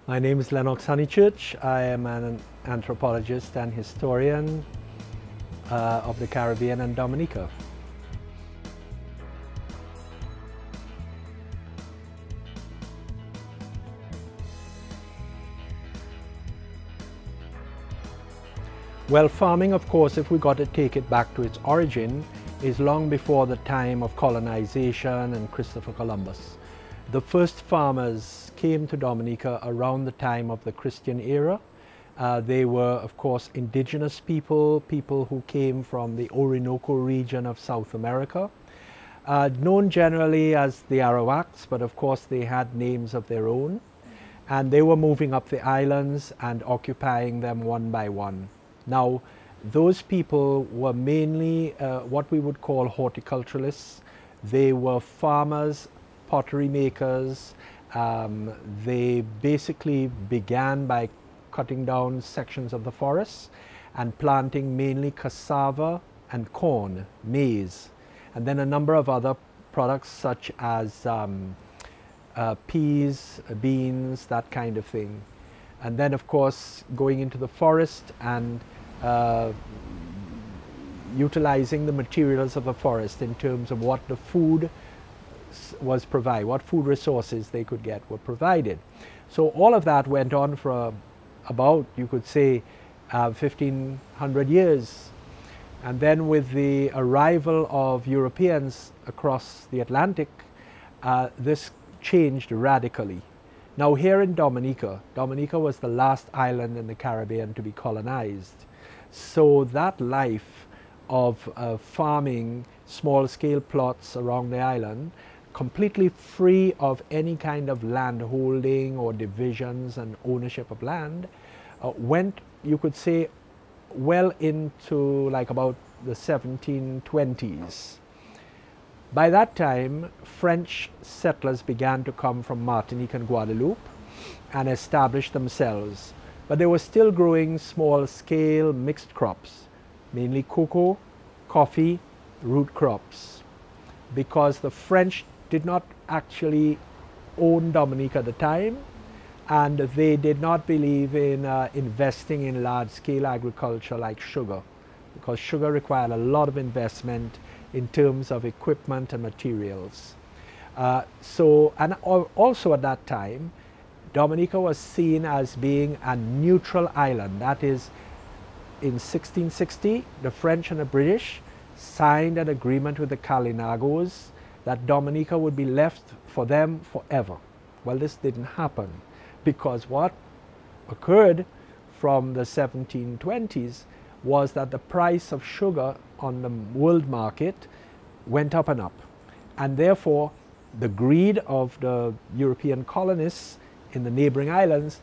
My name is Lennox Honeychurch. I am an anthropologist and historian of the Caribbean and Dominica. Well, farming, of course, if we got to take it back to its origin, is long before the time of colonization and Christopher Columbus. The first farmers came to Dominica around the time of the Christian era. They were, of course, indigenous people who came from the Orinoco region of South America, known generally as the Arawaks, but of course they had names of their own. And they were moving up the islands and occupying them one by one. Now, those people were mainly what we would call horticulturalists. They were farmers, pottery makers. They basically began by cutting down sections of the forests and planting mainly cassava and corn, maize, and then a number of other products such as peas, beans, that kind of thing. And then, of course, going into the forest and utilizing the materials of the forest in terms of what the food was provided, what food resources they could get were provided. So all of that went on for about, you could say, 1500 years. And then with the arrival of Europeans across the Atlantic, this changed radically. Now here in Dominica, Dominica was the last island in the Caribbean to be colonized. So that life of farming small-scale plots around the island, completely free of any kind of land holding or divisions and ownership of land, went, you could say, well into like about the 1720s. By that time, French settlers began to come from Martinique and Guadeloupe and establish themselves. But they were still growing small-scale mixed crops, mainly cocoa, coffee, root crops, because the French did not actually own Dominica at the time, and they did not believe in investing in large-scale agriculture like sugar, because sugar required a lot of investment in terms of equipment and materials. And also at that time, Dominica was seen as being a neutral island. That is, in 1660, the French and the British signed an agreement with the Kalinagos that Dominica would be left for them forever. Well, this didn't happen, because what occurred from the 1720s was that the price of sugar on the world market went up and up. And therefore, the greed of the European colonists in the neighboring islands,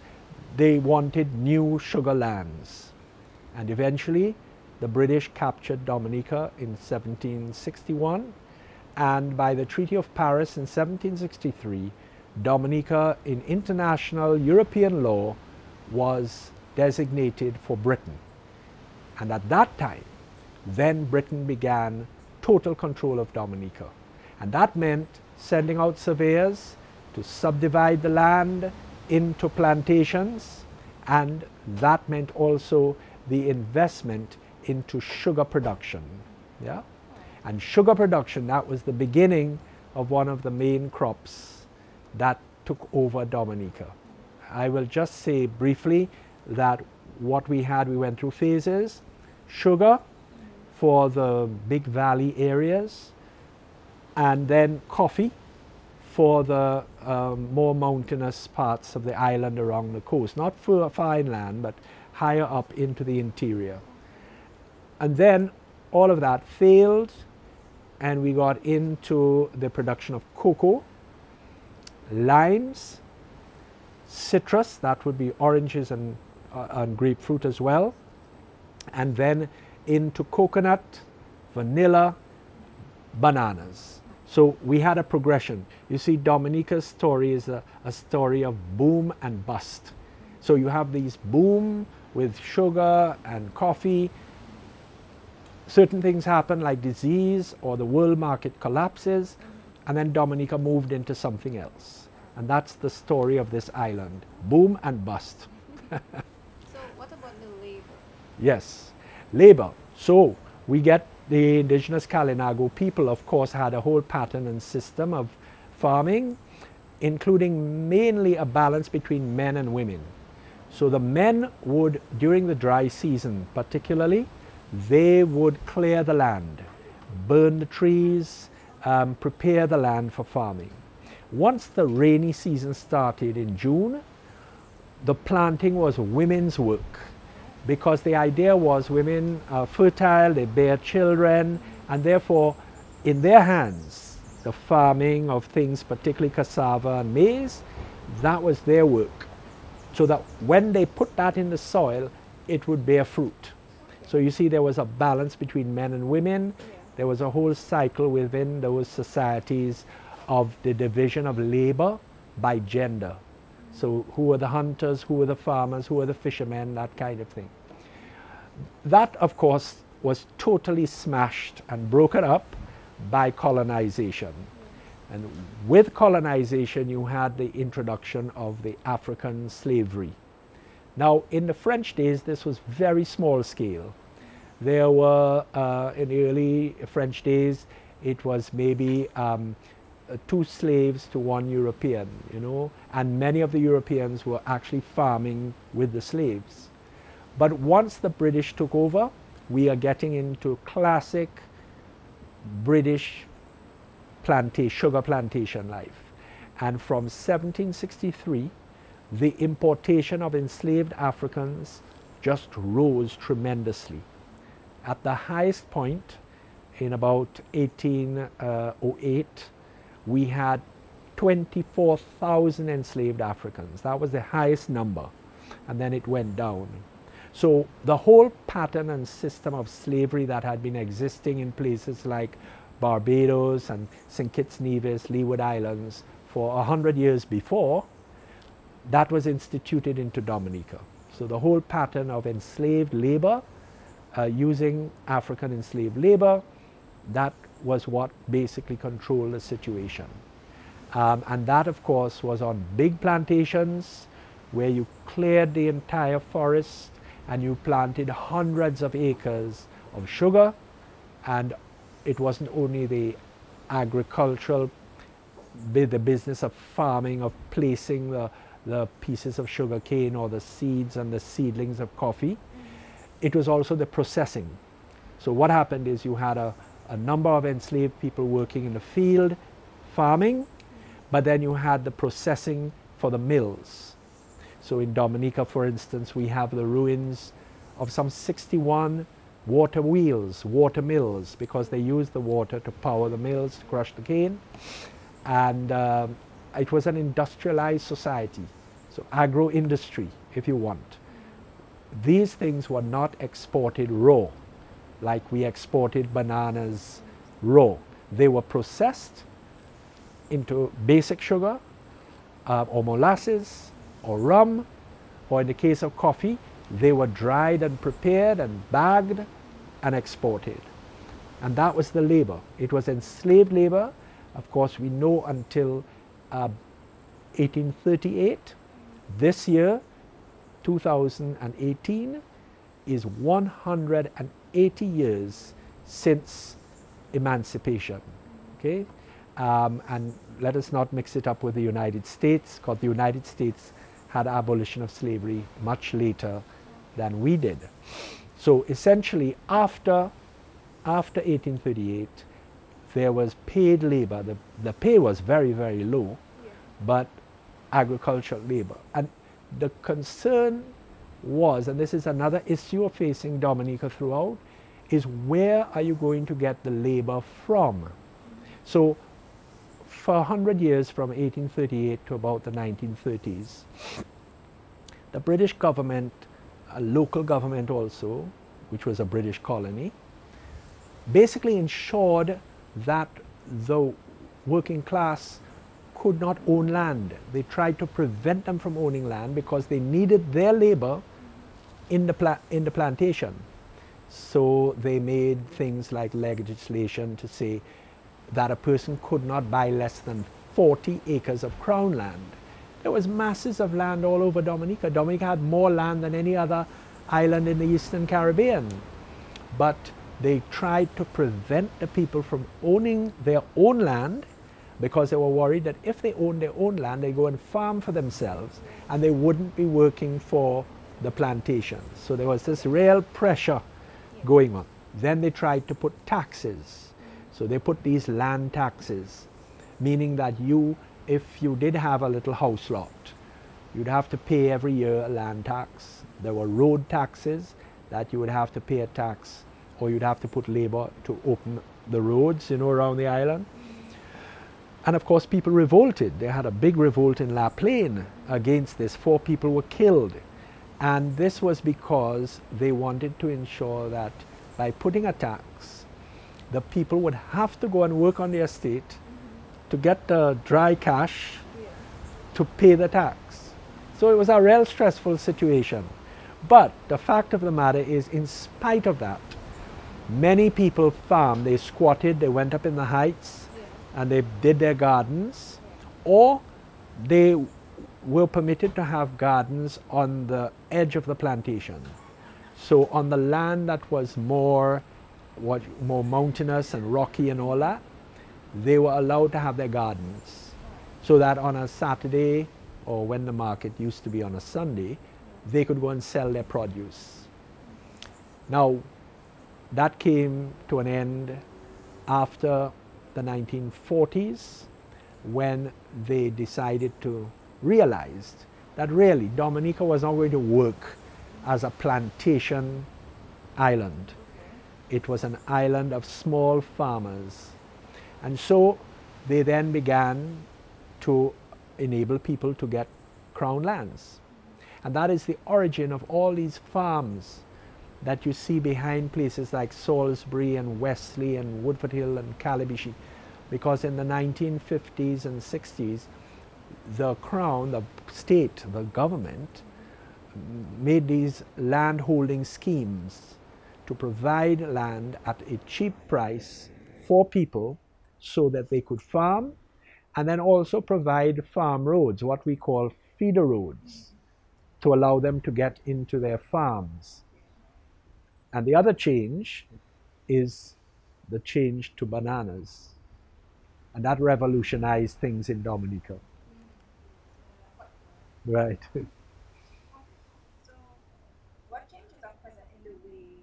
they wanted new sugar lands. And eventually, the British captured Dominica in 1761, and by the Treaty of Paris in 1763, Dominica in international European law was designated for Britain. And at that time, then Britain began total control of Dominica. And that meant sending out surveyors to subdivide the land into plantations, and that meant also the investment into sugar production. Yeah? And sugar production, that was the beginning of one of the main crops that took over Dominica. I will just say briefly that what we had, we went through phases: sugar for the big valley areas, and then coffee for the more mountainous parts of the island around the coast, not for far inland, but higher up into the interior. And then all of that failed, and we got into the production of cocoa, limes, citrus, that would be oranges and grapefruit as well, and then into coconut, vanilla, bananas. So we had a progression. You see, Dominica's story is a story of boom and bust. So you have these boom with sugar and coffee. Certain things happen like disease or the world market collapses, and then Dominica moved into something else. And that's the story of this island. Boom and bust. So what about the labor? Yes, labor. So we get the indigenous Kalinago people, of course, had a whole pattern and system of farming, including mainly a balance between men and women. So the men would, during the dry season particularly, they would clear the land, burn the trees, prepare the land for farming. Once the rainy season started in June, the planting was women's work, because the idea was women are fertile, they bear children, and therefore in their hands the farming of things, particularly cassava and maize, that was their work, so that when they put that in the soil it would bear fruit. So you see, there was a balance between men and women. There was a whole cycle within those societies of the division of labor by gender. So who were the hunters, who were the farmers, who were the fishermen, that kind of thing. That, of course, was totally smashed and broken up by colonization. And with colonization, you had the introduction of the African slavery. Now, in the French days, this was very small scale. There were, in the early French days, it was maybe 2 slaves to 1 European, you know, and many of the Europeans were actually farming with the slaves. But once the British took over, we are getting into classic British sugar plantation life. And from 1763, the importation of enslaved Africans just rose tremendously. At the highest point, in about 1808, we had 24,000 enslaved Africans. That was the highest number, and then it went down. So the whole pattern and system of slavery that had been existing in places like Barbados and St. Kitts Nevis, Leeward Islands for 100 years before, that was instituted into Dominica. So the whole pattern of enslaved labor, using African enslaved labor, that was what basically controlled the situation. And that, of course, was on big plantations where you cleared the entire forest and you planted hundreds of acres of sugar. And it wasn't only the agricultural, the business of farming, of placing the pieces of sugar cane or the seeds and the seedlings of coffee. It was also the processing. So what happened is you had a number of enslaved people working in the field farming, but then you had the processing for the mills. So in Dominica, for instance, we have the ruins of some 61 water wheels, water mills, because they used the water to power the mills, to crush the cane. And it was an industrialized society, so agro-industry, if you want. These things were not exported raw, like we exported bananas raw. They were processed into basic sugar, or molasses, or rum, or in the case of coffee, they were dried and prepared and bagged and exported. And that was the labor. It was enslaved labor. Of course, we know until 1838. This year, 2018, is 180 years since emancipation. Okay? And let us not mix it up with the United States, because the United States had abolition of slavery much later than we did. So essentially, after 1838, there was paid labor. The pay was very, very low, but agricultural labor. And the concern was, and this is another issue facing Dominica throughout, is where are you going to get the labor from? So for 100 years, from 1838 to about the 1930s, the British government, a local government also, which was a British colony, basically ensured that the working class could not own land. They tried to prevent them from owning land because they needed their labor in the plantation. So they made things like legislation to say that a person could not buy less than 40 acres of crown land. There was masses of land all over Dominica. Dominica had more land than any other island in the Eastern Caribbean. But they tried to prevent the people from owning their own land because they were worried that if they owned their own land, they'd go and farm for themselves and they wouldn't be working for the plantations. So there was this real pressure going on. Then they tried to put taxes. So they put these land taxes, meaning that if you did have a little house lot, you'd have to pay every year a land tax. There were road taxes that you would have to pay a tax, or you'd have to put labor to open the roads, around the island. And of course people revolted. They had a big revolt in La Plaine against this. 4 people were killed. And this was because they wanted to ensure that by putting a tax, the people would have to go and work on the estate to get the dry cash to pay the tax. So it was a real stressful situation. But the fact of the matter is, in spite of that, many people farmed. They squatted, they went up in the heights, and they did their gardens, or they were permitted to have gardens on the edge of the plantation. So on the land that was more mountainous and rocky and all that, they were allowed to have their gardens, so that on a Saturday, or when the market used to be on a Sunday, they could go and sell their produce. Now, that came to an end after the 1940s, when they decided to realize that really Dominica was not going to work as a plantation island. It was an island of small farmers. And so they then began to enable people to get crown lands. And that is the origin of all these farms that you see behind places like Salisbury and Wesley and Woodford Hill and Calabishi, because in the 1950s and 60s, the Crown, the state, the government, made these land holding schemes to provide land at a cheap price for people so that they could farm, and then also provide farm roads, what we call feeder roads, to allow them to get into their farms. And the other change is the change to bananas. And that revolutionized things in Dominica. Right. So, what changes are present in the way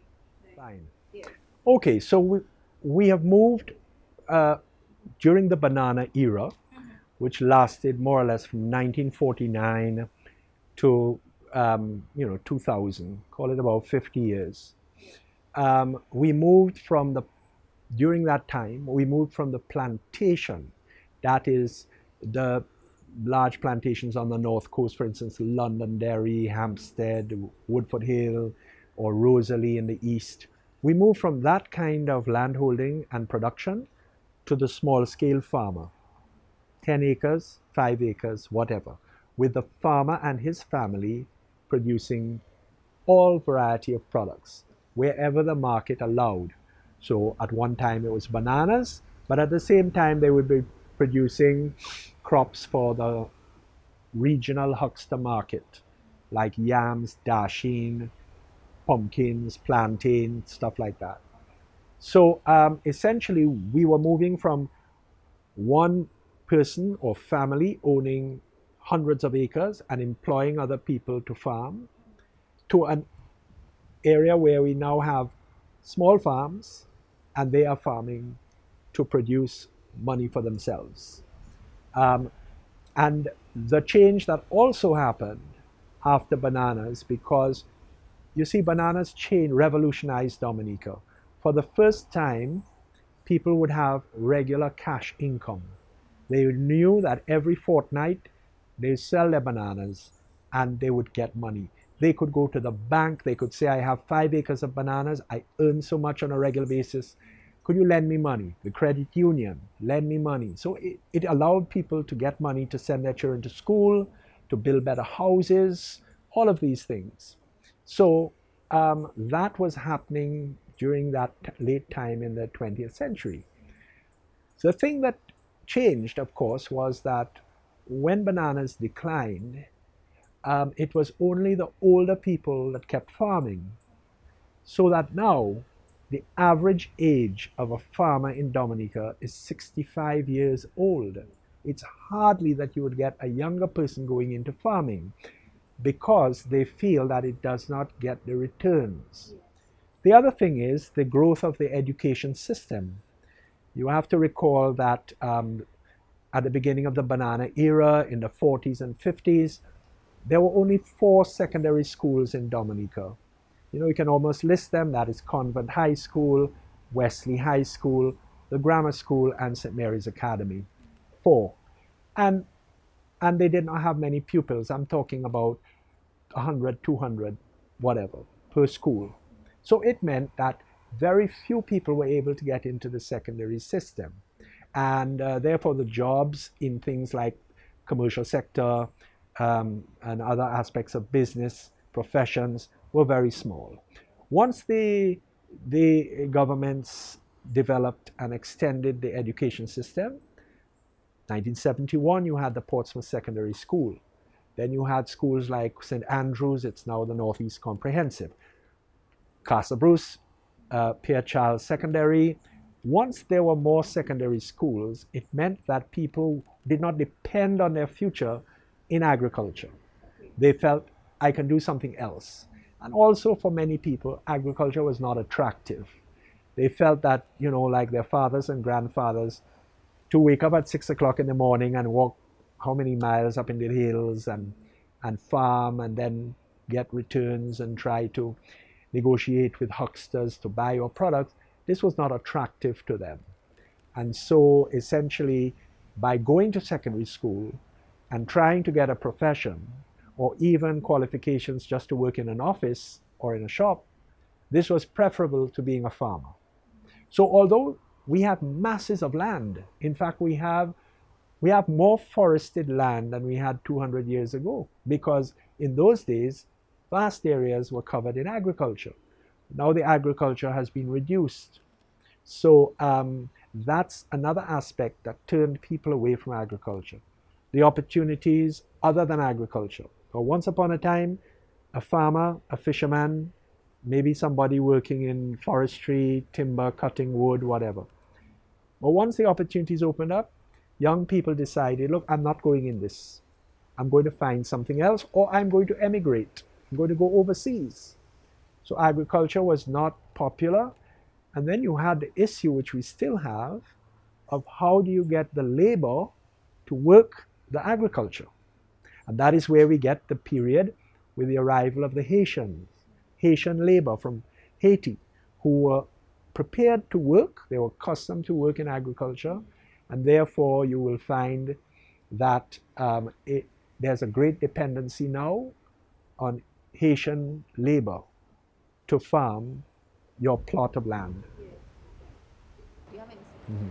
Fine. yeah. Okay, so we have moved during the banana era, which lasted more or less from 1949 to 2000, call it about 50 years. We moved from during that time, we moved from the plantation, that is the large plantations on the north coast, for instance, Londonderry, Hampstead, Woodford Hill, or Rosalie in the east. We moved from that kind of landholding and production to the small scale farmer, 10 acres, 5 acres, whatever, with the farmer and his family producing all variety of products wherever the market allowed. So at one time it was bananas, but at the same time they would be producing crops for the regional huckster market, like yams, dasheen, pumpkins, plantains, stuff like that. So essentially we were moving from one person or family owning hundreds of acres and employing other people to farm, to an area where we now have small farms and they are farming to produce money for themselves. And the change that also happened after bananas, because you see, bananas revolutionized Dominica. For the first time, people would have regular cash income. They knew that every fortnight they sell their bananas and they would get money. They could go to the bank, they could say, I have 5 acres of bananas, I earn so much on a regular basis. Could you lend me money? The credit union, lend me money. So it allowed people to get money to send their children to school, to build better houses, all of these things. So that was happening during that late time in the 20th century. So the thing that changed, of course, was that when bananas declined, it was only the older people that kept farming. So that now the average age of a farmer in Dominica is 65 years old. It's hardly that you would get a younger person going into farming because they feel that it does not get the returns. The other thing is the growth of the education system. You have to recall that at the beginning of the banana era in the 40s and 50s, there were only 4 secondary schools in Dominica. You know, you can almost list them. That is Convent High School, Wesley High School, the Grammar School, and St. Mary's Academy. 4. And they did not have many pupils. I'm talking about 100, 200, whatever, per school. So it meant that very few people were able to get into the secondary system. And therefore the jobs in things like commercial sector and other aspects of business professions were very small. Once the governments developed and extended the education system, 1971 you had the Portsmouth Secondary School. Then you had schools like St. Andrews, it's now the Northeast Comprehensive. Castle Bruce, Pierre Charles Secondary. Once there were more secondary schools, it meant that people did not depend on their future in agriculture. They felt, I can do something else. And also for many people, agriculture was not attractive. They felt that, you know, like their fathers and grandfathers, to wake up at 6 o'clock in the morning and walk how many miles up in the hills and farm and then get returns and try to negotiate with hucksters to buy your products, this was not attractive to them. And so essentially, by going to secondary school and trying to get a profession or even qualifications just to work in an office or in a shop, this was preferable to being a farmer. So although we have masses of land, in fact we have more forested land than we had 200 years ago, because in those days vast areas were covered in agriculture. Now the agriculture has been reduced. So that's another aspect that turned people away from agriculture. The opportunities other than agriculture. So once upon a time, a farmer, a fisherman, maybe somebody working in forestry, timber, cutting wood, whatever. But once the opportunities opened up, young people decided, look, I'm not going in this. I'm going to find something else, or I'm going to emigrate. I'm going to go overseas. So agriculture was not popular. And then you had the issue, which we still have, of how do you get the labor to work the agriculture. And that is where we get the period with the arrival of the Haitians, Haitian labor from Haiti, who were prepared to work. They were accustomed to work in agriculture. And therefore, you will find that there's a great dependency now on Haitian labor to farm your plot of land. Do you have any?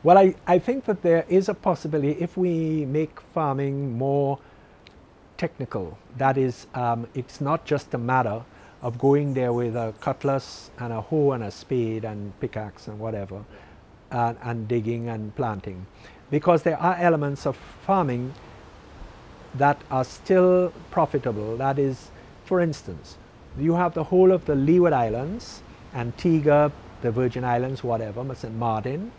Well, I think that there is a possibility if we make farming more technical. That is, it's not just a matter of going there with a cutlass and a hoe and a spade and pickaxe and whatever, and digging and planting. Because there are elements of farming that are still profitable. That is, for instance, you have the whole of the Leeward Islands, Antigua, the Virgin Islands, whatever, St. Martin,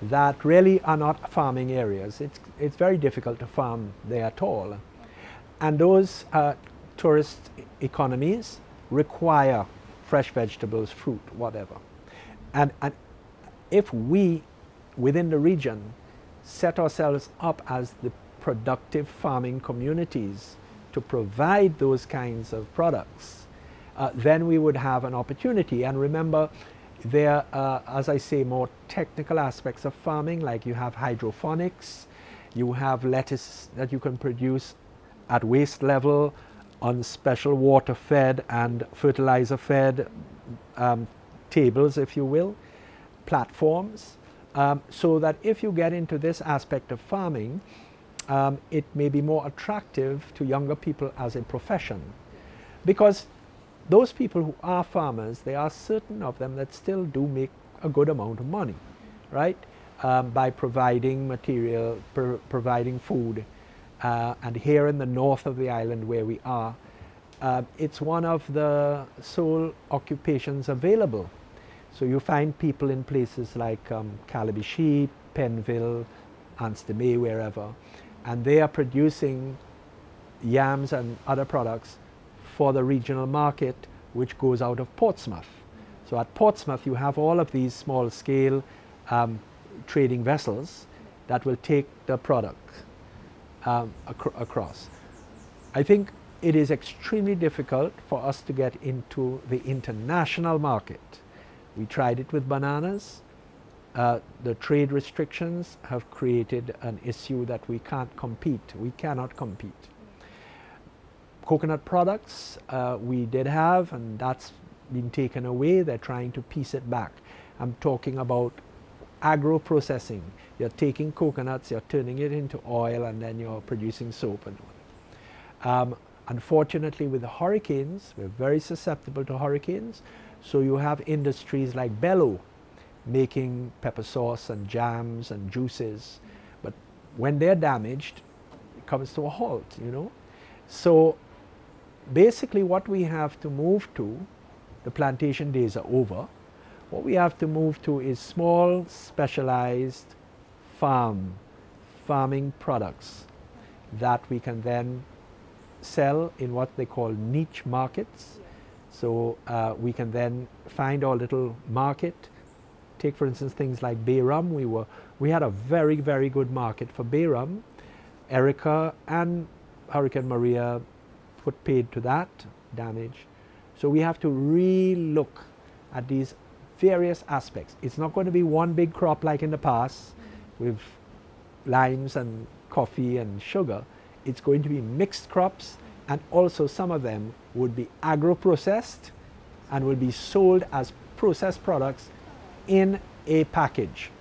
that really are not farming areas. It's very difficult to farm there at all. And those tourist economies require fresh vegetables, fruit, whatever. And if we, within the region, set ourselves up as the productive farming communities to provide those kinds of products, then we would have an opportunity. And remember, There are, as I say, more technical aspects of farming, like you have hydroponics, you have lettuce that you can produce at waste level on special water fed and fertilizer fed tables, if you will, platforms, so that if you get into this aspect of farming, it may be more attractive to younger people as a profession. Because those people who are farmers, there are certain of them that still do make a good amount of money, right? By providing material, providing food. And here in the north of the island where we are, it's one of the sole occupations available. So you find people in places like Calabishi, Penville, Anstey, wherever, and they are producing yams and other products for the regional market, which goes out of Portsmouth. So at Portsmouth you have all of these small scale trading vessels that will take the product across. I think it is extremely difficult for us to get into the international market. We tried it with bananas. The trade restrictions have created an issue that we can't compete. We cannot compete. Coconut products we did have, and that's been taken away. They're trying to piece it back. I'm talking about agro-processing. You're taking coconuts, you're turning it into oil, and then you're producing soap and all. Unfortunately, with the hurricanes, we're very susceptible to hurricanes. So you have industries like Bello making pepper sauce and jams and juices. But when they're damaged, it comes to a halt, you know. So basically what we have to move to, the plantation days are over. What we have to move to is small, specialized farming products that we can then sell in what they call niche markets. So we can then find our little market. Take for instance things like bay rum. We had a very, very good market for bay rum. Erica and Hurricane Maria put paid to that damage. So we have to re-look at these various aspects. It's not going to be one big crop like in the past with limes and coffee and sugar. It's going to be mixed crops, and also some of them would be agro-processed and will be sold as processed products in a package.